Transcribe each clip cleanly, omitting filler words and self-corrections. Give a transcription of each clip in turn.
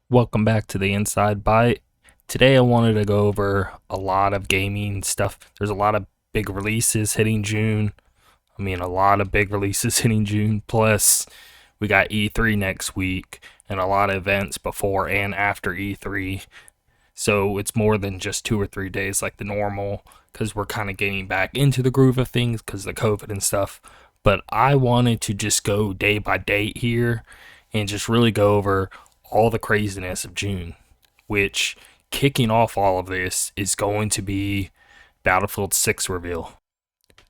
Welcome back to the Inside Bite. Today I wanted to go over a lot of gaming stuff. There's a lot of big releases hitting June. A lot of big releases hitting June. Plus, we got E3 next week and a lot of events before and after E3. So it's more than just 2 or 3 days like the normal because we're kind of getting back into the groove of things because of the COVID and stuff. But I wanted to just go day by day here and just really go over all the craziness of June, which kicking off all of this is going to be Battlefield 6 reveal.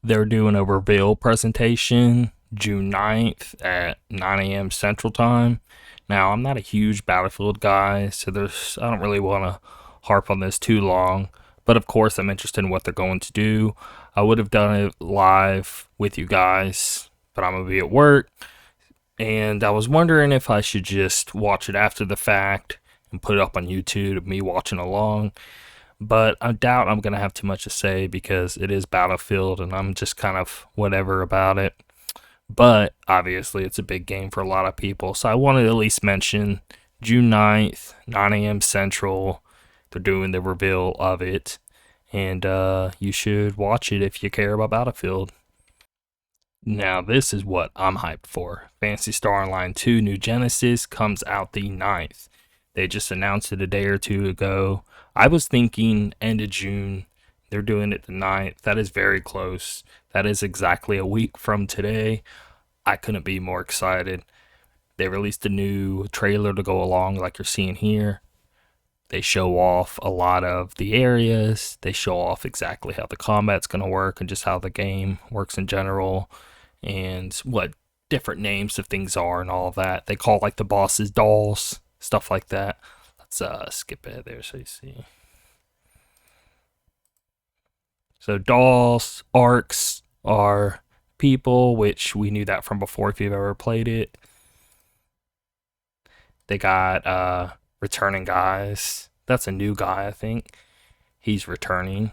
They're doing a reveal presentation June 9th at 9 a.m. Central Time. Now, I'm not a huge Battlefield guy, so I don't really want to harp on this too long, but of course, I'm interested in what they're going to do. I would have done it live with you guys, but I'm going to be at work, and I was wondering if I should just watch it after the fact and put it up on YouTube of me watching along. But I doubt I'm going to have too much to say because it is Battlefield and I'm just kind of whatever about it. But obviously, it's a big game for a lot of people. So I wanted to at least mention June 9th, 9 a.m. Central. They're doing the reveal of it. And you should watch it if you care about Battlefield. Now, this is what I'm hyped for. Phantasy Star Online 2 New Genesis comes out the 9th. They just announced it a day or two ago. I was thinking end of June. They're doing it the 9th. That is very close. That is exactly a week from today. I couldn't be more excited. They released a new trailer to go along, like you're seeing here. They show off a lot of the areas. They show off exactly how the combat's going to work and just how the game works in general and what different names of things are and all of that. They call like the bosses dolls, stuff like that. Let's skip ahead there so you see. So dolls, arcs are people, which we knew that from before if you've ever played it. They got returning guys. That's a new guy, I think. He's returning.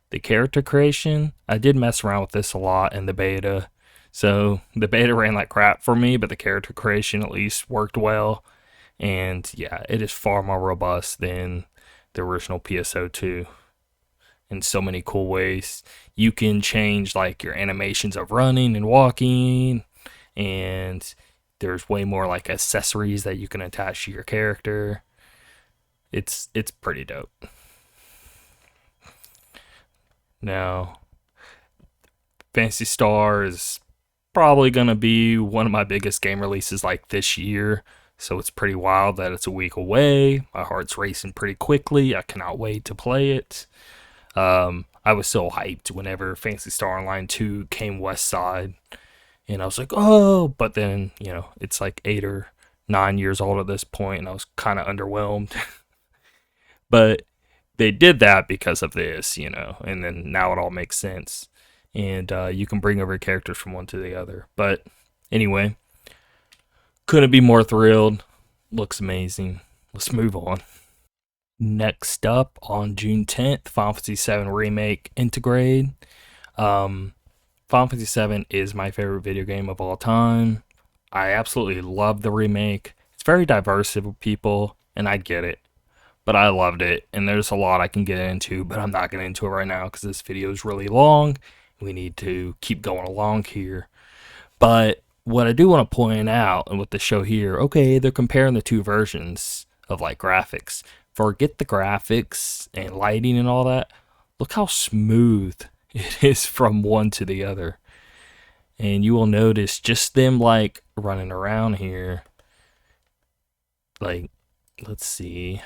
The character creation, I did mess around with this a lot in the beta. So the beta ran like crap for me, but the character creation at least worked well. And yeah, it is far more robust than the original PSO2 in so many cool ways. You can change like your animations of running and walking, and there's way more like accessories that you can attach to your character. It's pretty dope. Now, Fantasy Star is probably gonna be one of my biggest game releases like this year. So it's pretty wild that it's a week away. My heart's racing pretty quickly. I cannot wait to play it. I was so hyped whenever Fantasy Star Online 2 came West Side. And I was like, oh, but then, it's like 8 or 9 years old at this point, and I was kind of underwhelmed. But they did that because of this, and then now it all makes sense. And you can bring over characters from one to the other. But anyway, couldn't be more thrilled. Looks amazing. Let's move on. Next up on June 10th, Final Fantasy VII Remake Integrate. Final Fantasy VII is my favorite video game of all time. I absolutely love the remake. It's very diverse of people, and I get it. But I loved it, and there's a lot I can get into, but I'm not getting into it right now because this video is really long. We need to keep going along here. But what I do want to point out, and with the show here, okay, they're comparing the two versions of like graphics. Forget the graphics and lighting and all that. Look how smooth it is from one to the other. And you will notice just them like running around here. Like, let's see.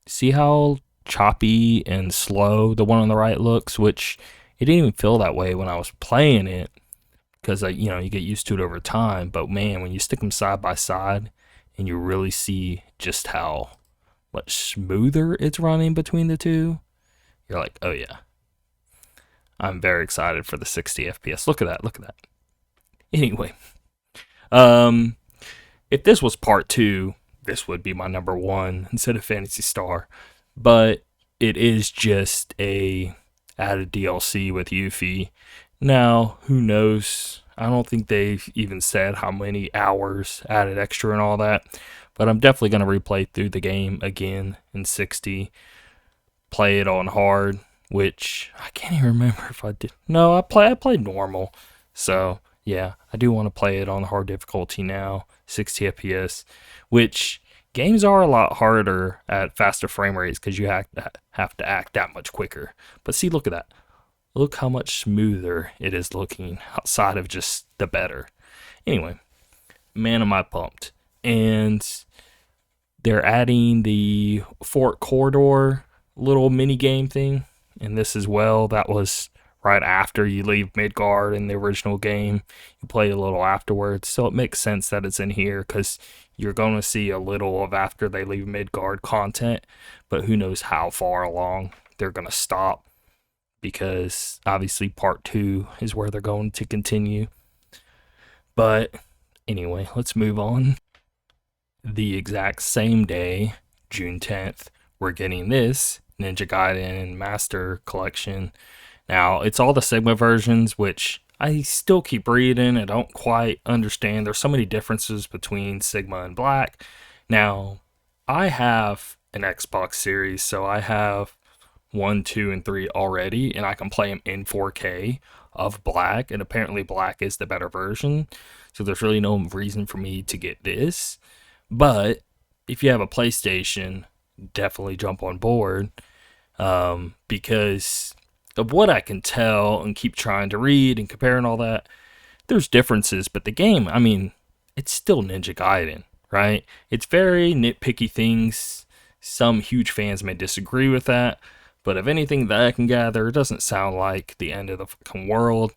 See how choppy and slow the one on the right looks, which it didn't even feel that way when I was playing it because you get used to it over time. But man, when you stick them side by side and you really see just how much smoother it's running between the two, you're like, oh yeah. I'm very excited for the 60 FPS. Look at that. Anyway, if this was part 2, this would be my number 1 instead of Phantasy Star. But it is just a added DLC with Yuffie. Now, who knows? I don't think they've even said how many hours added extra and all that. But I'm definitely going to replay through the game again in 60, play it on hard, which I can't even remember if I did. No, I played normal. So, yeah, I do want to play it on hard difficulty now, 60 FPS, which games are a lot harder at faster frame rates because you have to act that much quicker. But see, look at that. Look how much smoother it is looking outside of just the better. Anyway, man, am I pumped. And they're adding the Fort Corridor little mini game thing in this as well. That was right after you leave Midgard in the original game. You play a little afterwards, so it makes sense that it's in here because you're going to see a little of after they leave Midgard content, but who knows how far along they're going to stop, because obviously part 2 is where they're going to continue. But anyway, let's move on. The exact same day, June 10th, we're getting this Ninja Gaiden Master Collection. Now, it's all the Sigma versions, which I still keep reading. I don't quite understand. There's so many differences between Sigma and Black. Now, I have an Xbox Series, so I have 1, 2, and 3 already, and I can play them in 4K of Black, and apparently Black is the better version, so there's really no reason for me to get this. But if you have a PlayStation, definitely jump on board, because of what I can tell and keep trying to read and compare and all that, there's differences, but the game, I mean, it's still Ninja Gaiden, right? It's very nitpicky things. Some huge fans may disagree with that, but of anything that I can gather, it doesn't sound like the end of the fucking world.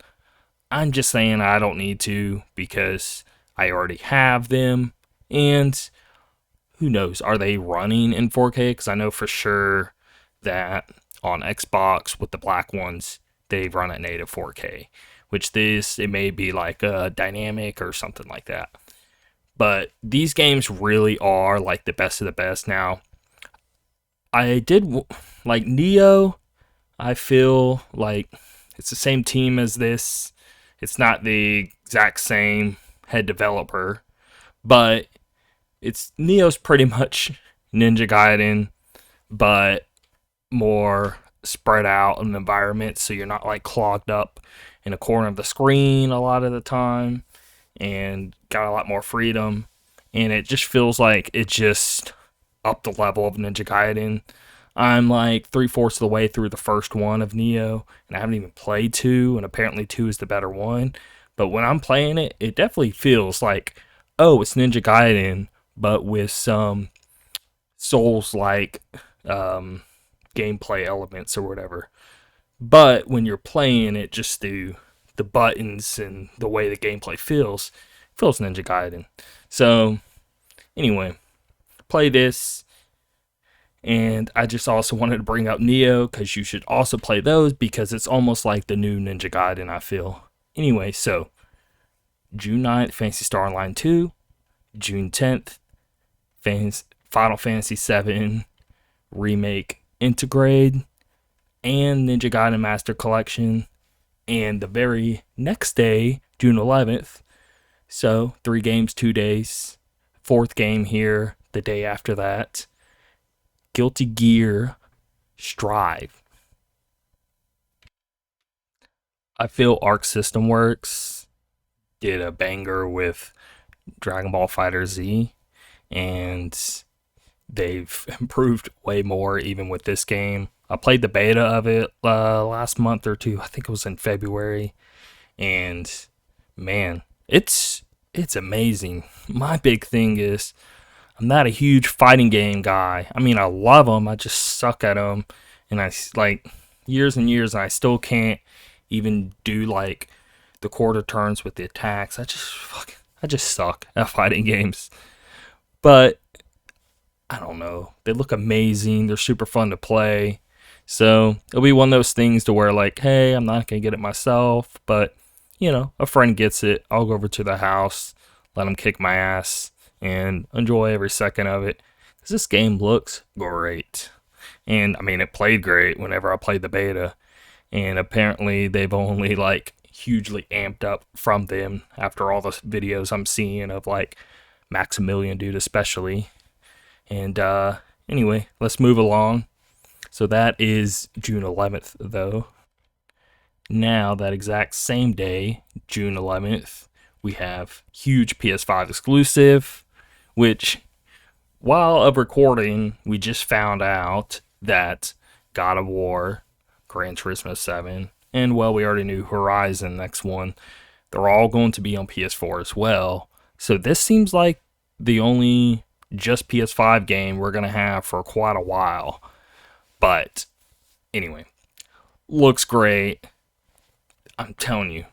I'm just saying I don't need to because I already have them, and who knows, are they running in 4K? Because I know for sure that on Xbox with the Black ones, they run at native 4K, which it may be like a dynamic or something like that. But these games really are like the best of the best. Now, I did like Neo. I feel like it's the same team as this. It's not the exact same head developer, but Neo's pretty much Ninja Gaiden, but more spread out in the environment, so you're not like clogged up in a corner of the screen a lot of the time, and got a lot more freedom. And it just feels like it just upped the level of Ninja Gaiden. I'm like 3/4 of the way through the first one of Neo, and I haven't even played 2, and apparently 2 is the better one. But when I'm playing it, it definitely feels like, oh, it's Ninja Gaiden, but with some Souls-like gameplay elements or whatever. But when you're playing it, just the buttons and the way the gameplay feels Ninja Gaiden. So anyway, play this. And I just also wanted to bring up Neo because you should also play those because it's almost like the new Ninja Gaiden, I feel. Anyway, so June 9th, Phantasy Star Online 2. June 10th, Final Fantasy VII Remake Integrate and Ninja Gaiden Master Collection. And the very next day, June 11th, so 3 games, 2 days. 4th game here, the day after that, Guilty Gear Strive. I feel Arc System Works did a banger with Dragon Ball FighterZ, and they've improved way more even with this game. I played the beta of it last month or 2. I think it was in February, and man, it's amazing. My big thing is I'm not a huge fighting game guy. I mean, I love them. I just suck at them, and I like years and years, and I still can't even do like the quarter turns with the attacks. I just suck at fighting games. But I don't know. They look amazing. They're super fun to play. So it'll be one of those things to where like, hey, I'm not gonna get it myself, but you know, a friend gets it. I'll go over to the house, let him kick my ass, and enjoy every second of it. Because this game looks great. And I mean, it played great whenever I played the beta. And apparently they've only like hugely amped up from them after all the videos I'm seeing of like Maximilian Dude especially. And anyway, let's move along. So that is June 11th though. Now that exact same day, June 11th, we have huge PS5 exclusive, which while of recording, we just found out that God of War, Gran Turismo 7, and well, we already knew Horizon next one. They're all going to be on PS4 as well. So this seems like the only just PS5 game we're going to have for quite a while. But anyway, looks great. I'm telling you,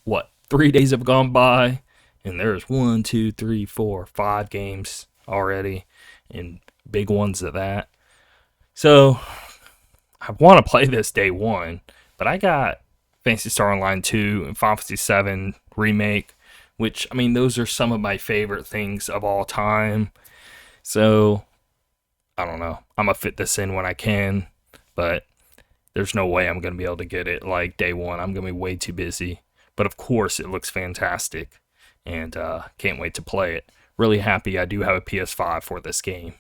what, 3 days have gone by, and there's 1, 2, 3, 4, 5 games already, and big ones at that. So I want to play this day one, but I got Phantasy Star Online 2 and Final Fantasy 7 Remake, which, I mean, those are some of my favorite things of all time. So I don't know. I'm going to fit this in when I can, but there's no way I'm going to be able to get it like day one. I'm going to be way too busy. But of course, it looks fantastic, and can't wait to play it. Really happy I do have a PS5 for this game.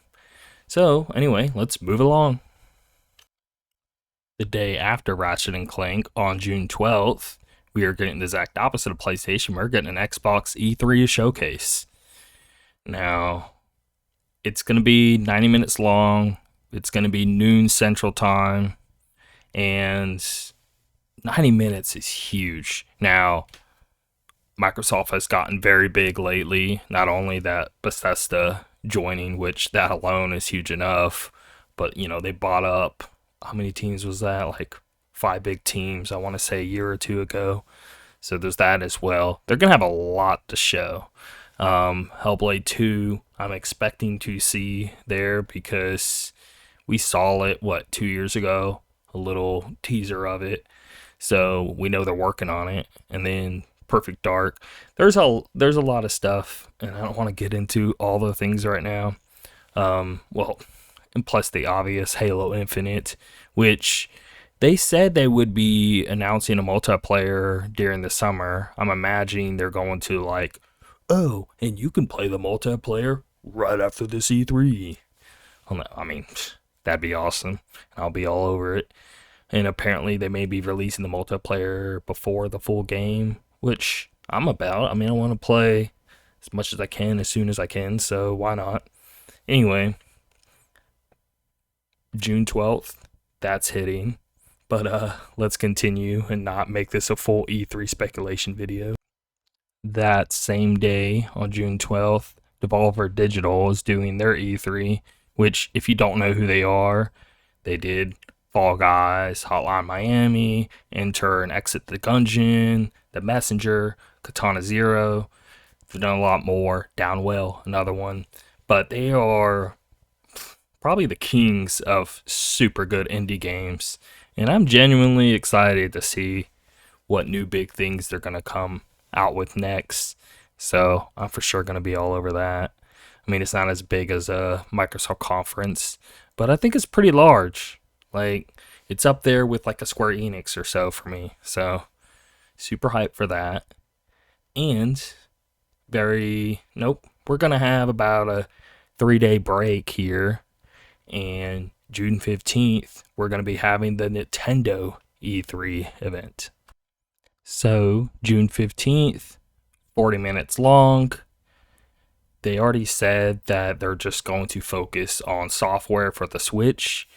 So anyway, let's move along. The day after Ratchet and Clank on June 12th, we are getting the exact opposite of PlayStation. We're getting an Xbox E3 showcase. Now, it's going to be 90 minutes long. It's going to be noon Central Time. And 90 minutes is huge. Now, Microsoft has gotten very big lately. Not only that Bethesda joining, which that alone is huge enough, but you know, they bought up, how many teams was that? Like 5 big teams, I want to say a year or two ago. So there's that as well. They're going to have a lot to show. Hellblade 2, I'm expecting to see there because we saw it, 2 years ago? A little teaser of it. So we know they're working on it. And then Perfect Dark. There's a lot of stuff, and I don't want to get into all the things right now. And plus the obvious Halo Infinite, which they said they would be announcing a multiplayer during the summer. I'm imagining they're going to like, oh, and you can play the multiplayer right after this E3. I mean, that'd be awesome. I'll be all over it. And apparently they may be releasing the multiplayer before the full game, which I'm about. I mean, I want to play as much as I can as soon as I can, so why not? Anyway, June 12th, that's hitting. But let's continue and not make this a full E3 speculation video. That same day, on June 12th, Devolver Digital is doing their E3, which, if you don't know who they are, they did Fall Guys, Hotline Miami, Enter and Exit the Gungeon, The Messenger, Katana Zero. They've done a lot more. Downwell, another one. But they are probably the kings of super good indie games. And I'm genuinely excited to see what new big things they're going to come out with next. So I'm for sure going to be all over that. I mean, it's not as big as a Microsoft conference, but I think it's pretty large. Like, it's up there with like a Square Enix or so for me. So super hyped for that. And we're going to have about a 3-day break here. And June 15th, we're going to be having the Nintendo E3 event. So, June 15th, 40 minutes long. They already said that they're just going to focus on software for the Switch.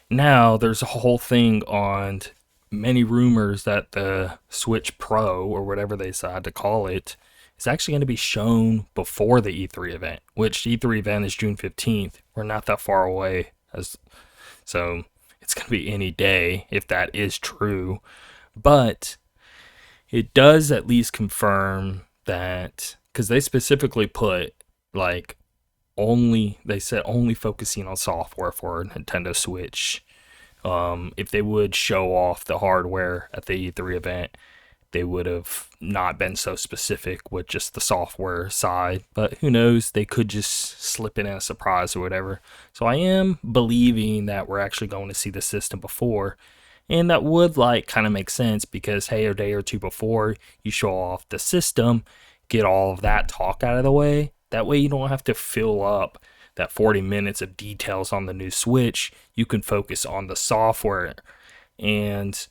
Now, there's a whole thing on many rumors that the Switch Pro, or whatever they decide to call it, is actually going to be shown before the E3 event, which the E3 event is June 15th. We're not that far away. So it's going to be any day if that is true. But it does at least confirm that, because they specifically put like they said only focusing on software for Nintendo Switch. If they would show off the hardware at the E3 event, they would have not been so specific with just the software side. But who knows? They could just slip in a surprise or whatever. So I am believing that we're actually going to see the system before. And that would like kind of make sense because, hey, a day or two before you show off the system, get all of that talk out of the way. That way you don't have to fill up that 40 minutes of details on the new Switch. You can focus on the software and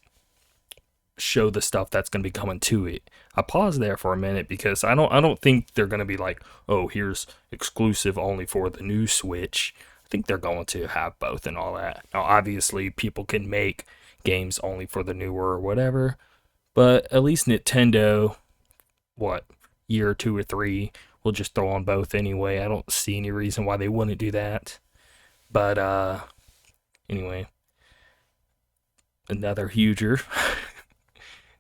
show the stuff that's going to be coming to it. I paused there for a minute because I don't think they're going to be like, oh, here's exclusive only for the new Switch. I think they're going to have both and all that. Now, obviously, people can make games only for the newer or whatever, but at least Nintendo, what, year or two or three, will just throw on both anyway. I don't see any reason why they wouldn't do that. But anyway, another huger.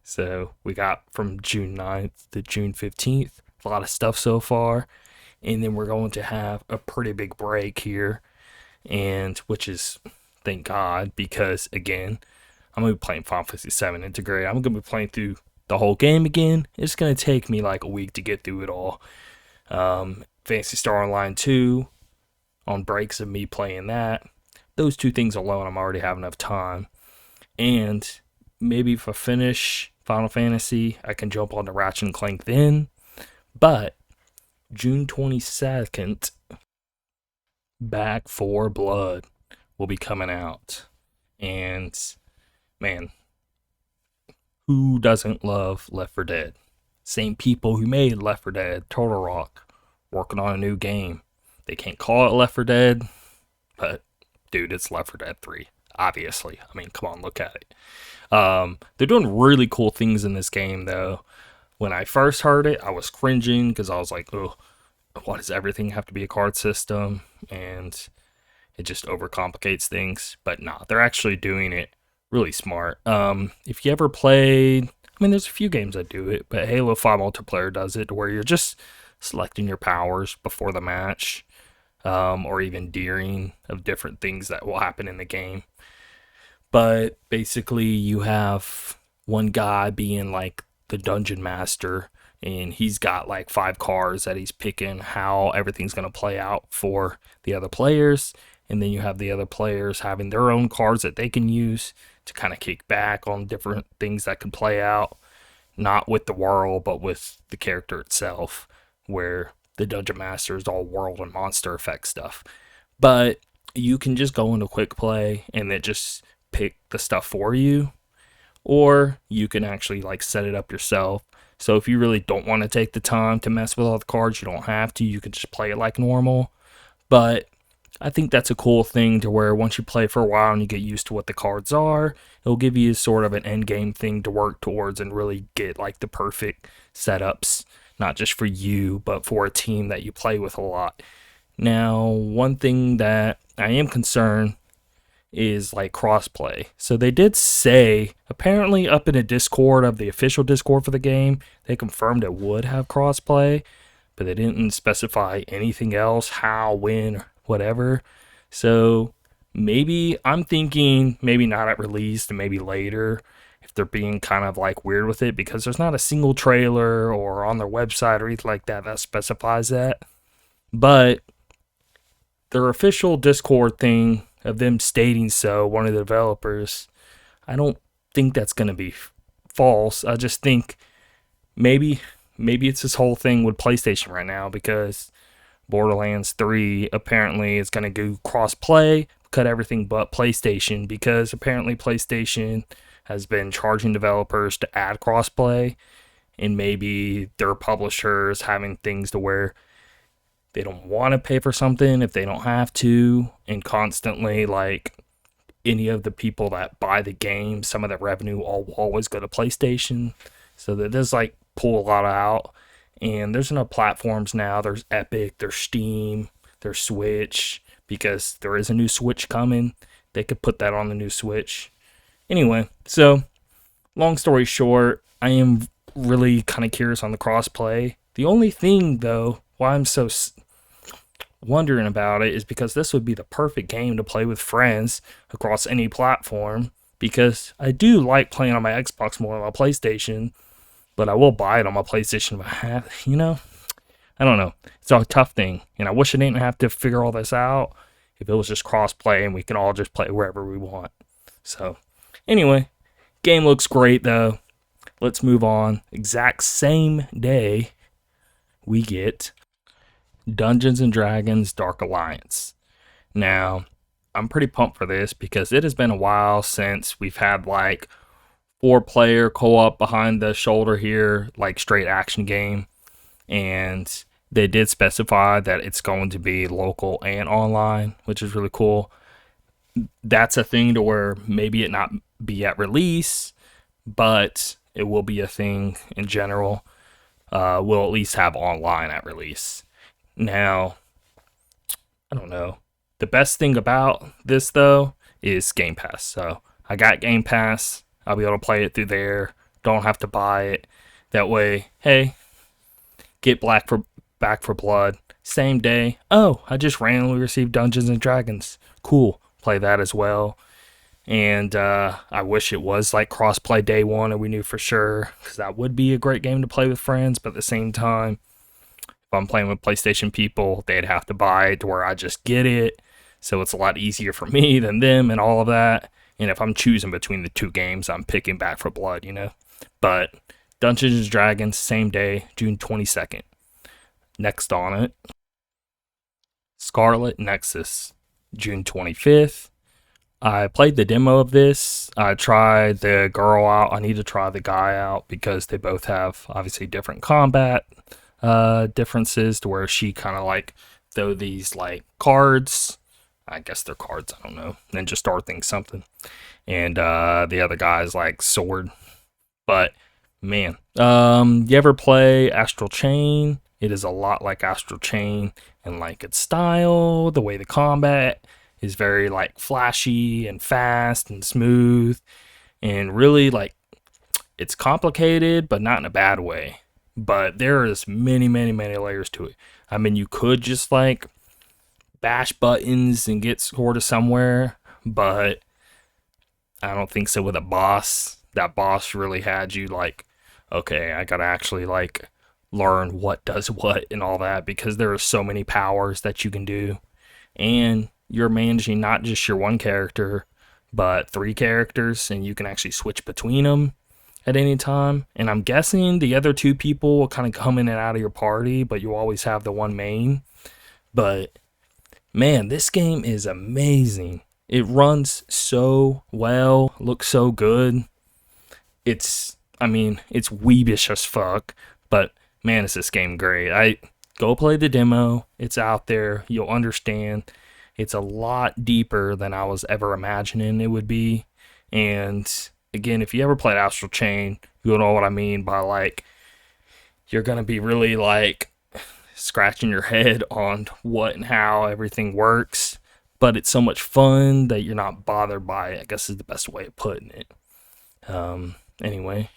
So we got from June 9th to June 15th. A lot of stuff so far. And then we're going to have a pretty big break here. And which is, thank God, because again, I'm going to be playing Final Fantasy VII Integrate. I'm going to be playing through the whole game again. It's going to take me like a week to get through it all. Phantasy Star Online 2, on breaks of me playing that. Those two things alone, I'm already having enough time. And maybe if I finish Final Fantasy, I can jump on to Ratchet and Clank then. But June 22nd, Back 4 Blood will be coming out. And man, who doesn't love Left 4 Dead? Same people who made Left 4 Dead, Turtle Rock, working on a new game. They can't call it Left 4 Dead, but dude, it's Left 4 Dead 3. Obviously. I mean, come on, look at it. They're doing really cool things in this game, though. When I first heard it, I was cringing because I was like, oh, why does everything have to be a card system? And it just overcomplicates things. But nah, they're actually doing it really smart. If you ever played, I mean, there's a few games that do it, but Halo 5 multiplayer does it to where you're just selecting your powers before the match, or even during of different things that will happen in the game. But basically, you have one guy being like the dungeon master, and he's got like 5 cards that he's picking how everything's going to play out for the other players. And then you have the other players having their own cards that they can use to kind of kick back on different things that could play out. Not with the world, but with the character itself, where the dungeon master is all world and monster effect stuff. But you can just go into quick play and it just pick the stuff for you, or you can actually like set it up yourself. So if you really don't want to take the time to mess with all the cards, you don't have to. You can just play it like normal. But I think that's a cool thing to where once you play for a while and you get used to what the cards are, it'll give you sort of an end game thing to work towards and really get like the perfect setups, not just for you, but for a team that you play with a lot. Now, one thing that I am concerned is like crossplay. So they did say, apparently up in a Discord of the official Discord for the game, they confirmed it would have crossplay, but they didn't specify anything else, how, when, whatever. So maybe, I'm thinking maybe not at release and maybe later if they're being kind of like weird with it, because there's not a single trailer or on their website or anything like that that specifies that. But their official Discord thing of them stating so, one of the developers, I don't think that's going to be false. I just think maybe it's this whole thing with PlayStation right now, because Borderlands 3 apparently is going to do cross-play, cut everything but PlayStation, because apparently PlayStation has been charging developers to add cross-play, and maybe their publishers having things to where they don't want to pay for something if they don't have to, and constantly like any of the people that buy the game, some of the revenue will always go to PlayStation, so that does like pull a lot out. And there's enough platforms now. There's Epic, there's Steam, there's Switch, because there is a new Switch coming. They could put that on the new Switch. Anyway, so long story short, I am really kind of curious on the crossplay. The only thing though, why I'm so wondering about it, is because this would be the perfect game to play with friends across any platform, because I do like playing on my Xbox more than my PlayStation, but I will buy it on my PlayStation if I have, I don't know. It's a tough thing, and I wish I didn't have to figure all this out if it was just cross-play and we can all just play wherever we want. So, Anyway, game looks great though. Let's move on. Exact same day, we get Dungeons and Dragons Dark Alliance. Now, I'm pretty pumped for this because it has been a while since we've had like 4-player co-op behind the shoulder here, like straight action game. And they did specify that it's going to be local and online, which is really cool. That's a thing to where maybe it not be at release, but it will be a thing in general. We'll at least have online at release. Now, I don't know. The best thing about this though is Game Pass. So I got Game Pass. I'll be able to play it through there. Don't have to buy it. That way, hey, get Back for Blood same day. Oh, I just randomly received Dungeons and Dragons. Cool. Play that as well. And I wish it was like cross-play day one and we knew for sure, because that would be a great game to play with friends. But at the same time, if I'm playing with PlayStation people, they'd have to buy it to where I just get it. So it's a lot easier for me than them and all of that. And if I'm choosing between the two games, I'm picking Back for Blood, you know. But Dungeons and Dragons, same day, June 22nd. Next on it, Scarlet Nexus, June 25th. I played the demo of this. I tried the girl out. I need to try the guy out because they both have obviously different combat differences, to where she kind of like throw these like cards. I guess they're cards. I don't know. Ninja Star thing something. And the other guy's like sword. But man, you ever play Astral Chain? It is a lot like Astral Chain, and like its style, the way the combat is very like flashy and fast and smooth, and really like it's complicated, but not in a bad way. But there is many layers to it. I mean, you could just like bash buttons and get score to somewhere, but I don't think so with a boss. That boss really had you like, okay, I gotta actually like learn what does what and all that, because there are so many powers that you can do, and you're managing not just your one character but 3 characters, and you can actually switch between them at any time. And I'm guessing the other 2 people will kind of come in and out of your party, but you always have the one main. But man, this game is amazing. It runs so well, looks so good. It's weebish as fuck, but man, is this game great. I go play the demo. It's out there. You'll understand. It's a lot deeper than I was ever imagining it would be. And again, if you ever played Astral Chain, you'll know what I mean by like, you're going to be really like scratching your head on what and how everything works. But it's so much fun that you're not bothered by it, I guess is the best way of putting it. Anyway,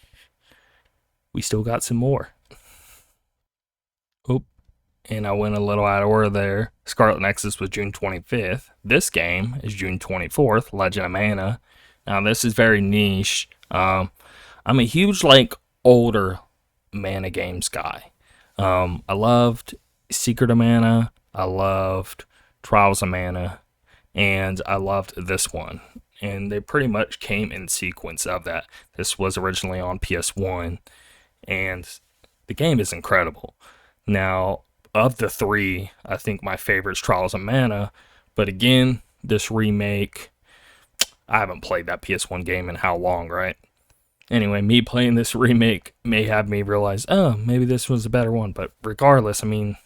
we still got some more. Oh, and I went a little out of order there. Scarlet Nexus was June 25th. This game is June 24th, Legend of Mana. Now, this is very niche. I'm a huge, like, older Mana games guy. I loved Secret of Mana. I loved Trials of Mana. And I loved this one. And they pretty much came in sequence of that. This was originally on PS1. And the game is incredible. Now, of the 3, I think my favorite is Trials of Mana. But again, this remake, I haven't played that PS1 game in how long, right? Anyway, me playing this remake may have me realize, oh, maybe this was a better one. But regardless, I mean,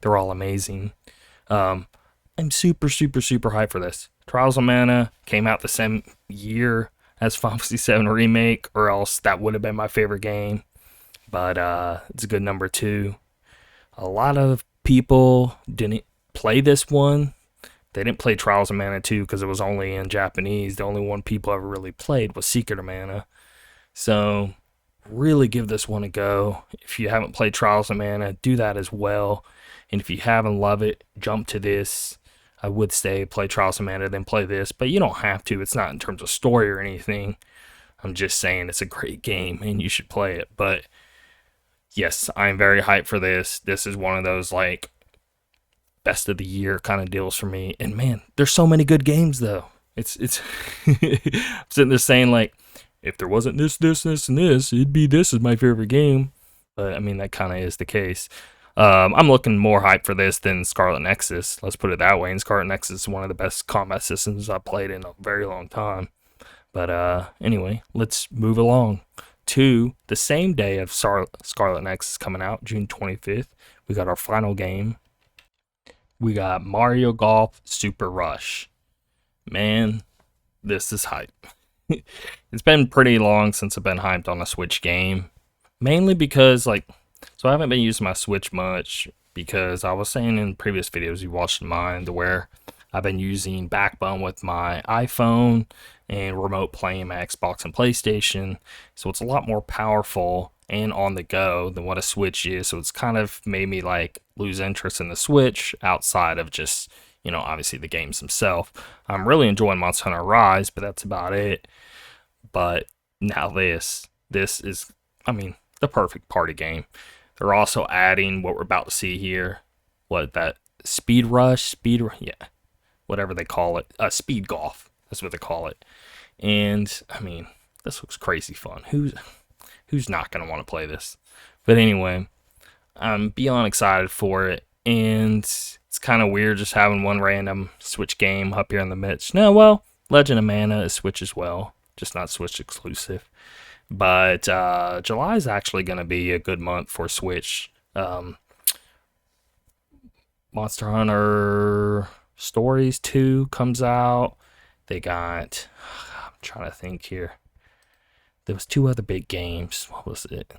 they're all amazing. I'm super hyped for this. Trials of Mana came out the same year as Final Fantasy VII Remake, or else that would have been my favorite game. But it's a good number 2. A lot of people didn't play this one. They didn't play Trials of Mana 2 because it was only in Japanese. The only one people ever really played was Secret of Mana. So really give this one a go. If you haven't played Trials of Mana, do that as well. And if you haven't loved it, jump to this. I would say play Trials of Mana, then play this, but you don't have to. It's not in terms of story or anything. I'm just saying it's a great game and you should play it. But yes, I'm very hyped for this. This is one of those like best of the year kind of deals for me. And man, there's so many good games though. it's I'm sitting there saying like, if there wasn't this, and this, it'd be this is my favorite game. But I mean, that kind of is the case. I'm looking more hype for this than Scarlet Nexus. Let's put it that way. And Scarlet Nexus is one of the best combat systems I've played in a very long time. But anyway, let's move along to the same day of Scarlet Nexus coming out, June 25th. We got our final game. We got Mario Golf Super Rush. Man, this is hype. It's been pretty long since I've been hyped on a Switch game. Mainly because, like, so I haven't been using my Switch much because I was saying in previous videos you watched mine to where I've been using Backbone with my iPhone and remote playing my Xbox and PlayStation. So it's a lot more powerful and on the go than what a Switch is. So it's kind of made me like lose interest in the Switch outside of just, you know, obviously the games themselves. I'm really enjoying Monster Hunter Rise, but that's about it. But now this is, I mean, the perfect party game. They're also adding what we're about to see here. What, that yeah, whatever they call it. Speed golf. That's what they call it. And I mean, this looks crazy fun. Who's not gonna want to play this? But anyway, I'm beyond excited for it. And it's kind of weird just having one random Switch game up here in the midst. No, well, Legend of Mana is Switch as well, just not Switch exclusive. But July is actually going to be a good month for Switch. Monster Hunter Stories 2 comes out. They got, I'm trying to think here. There was two other big games. What was it?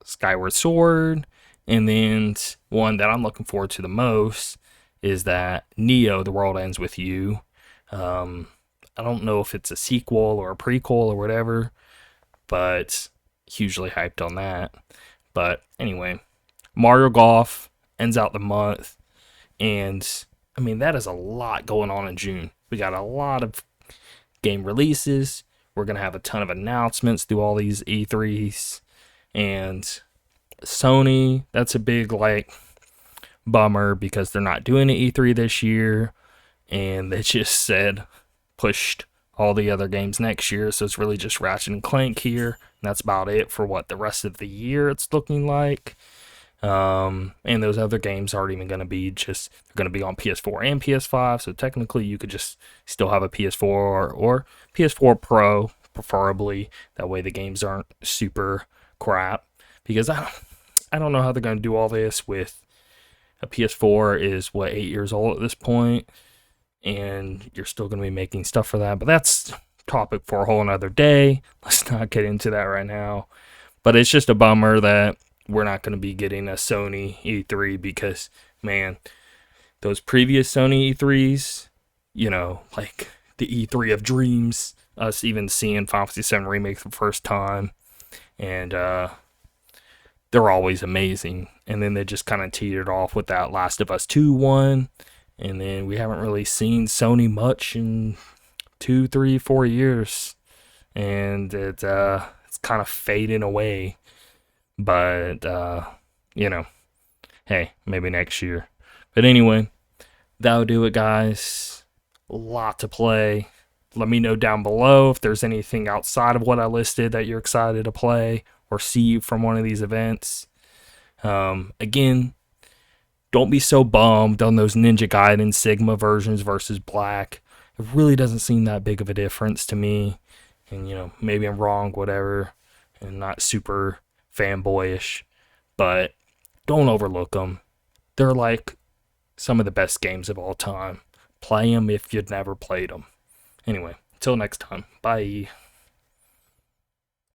Skyward Sword. And then one that I'm looking forward to the most is that Neo, The World Ends With You. I don't know if it's a sequel or a prequel or whatever, but hugely hyped on that. But anyway, Mario Golf ends out the month, and I mean, that is a lot going on in June. We got a lot of game releases. We're going to have a ton of announcements through all these E3s, and Sony, that's a big like bummer because they're not doing an E3 this year, and they just said pushed all the other games next year, so it's really just Ratchet and Clank here, and that's about it for what the rest of the year it's looking like. And those other games aren't even going to be just, they're going to be on PS4 and PS5, so technically you could just still have a PS4 or PS4 Pro, preferably. That way the games aren't super crap, because I don't know how they're going to do all this with a PS4 is, what, 8 years old at this point, and you're still going to be making stuff for that. But that's topic for a whole another day. Let's not get into that right now. But it's just a bummer that we're not going to be getting a Sony E3 because, man, those previous Sony E3s, you know, like the E3 of dreams, us even seeing Final Fantasy VII Remake for the first time, and they're always amazing. And then they just kind of teetered off with that Last of Us 2 one. And then we haven't really seen Sony much in 2, 3, 4 years. And it's kind of fading away. But, you know, hey, maybe next year. But anyway, that'll do it, guys. A lot to play. Let me know down below if there's anything outside of what I listed that you're excited to play or see from one of these events. Again, don't be so bummed on those Ninja Gaiden Sigma versions versus Black. It really doesn't seem that big of a difference to me. And, you know, maybe I'm wrong, whatever, and not super fanboyish. But don't overlook them. They're like some of the best games of all time. Play them if you'd never played them. Anyway, until next time. Bye.